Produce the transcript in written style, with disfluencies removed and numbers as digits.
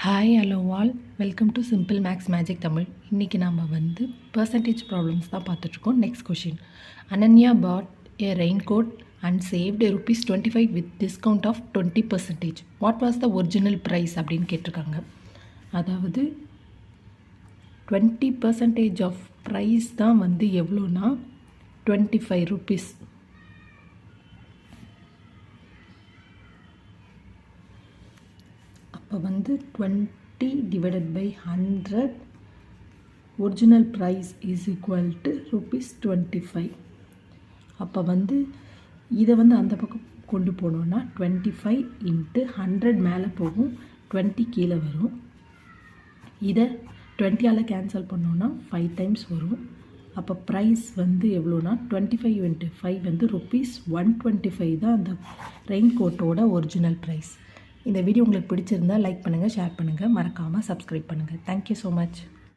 Hi hello all welcome to simple maths magic Tamil. இன்றைக்கி நாம் percentage problems தான் பார்த்துட்ருக்கோம். Next question. Ananya bought a raincoat and saved சேவ்டு ₹25 with discount of 20%. What was the original price அப்படின்னு கேட்டிருக்காங்க. அதாவது 20% of price தான் எவ்வளோனா ₹25. அப்போ 20 divided by 100 original price is equal to ₹25. அப்போ இதை அந்த பக்கம் கொண்டு போனோன்னா 25 இன்ட்டு 100 மேலே போகும், 20 கீழே வரும். இதை 20ஆல் கேன்சல் பண்ணோன்னா 5 டைம்ஸ் வரும். அப்போ ப்ரைஸ் எவ்வளோனா 25 இன்ட்டு 5 ₹125 தான் அந்த ரெயின் கோட்டோட ஒரிஜினல் ப்ரைஸ். இந்த வீடியோ உங்களுக்கு பிடிச்சிருந்தால் லைக் பண்ணுங்கள், ஷேர் பண்ணுங்கள், மறக்காமல் சப்ஸ்கிரைப் பண்ணுங்கள். Thank you so much.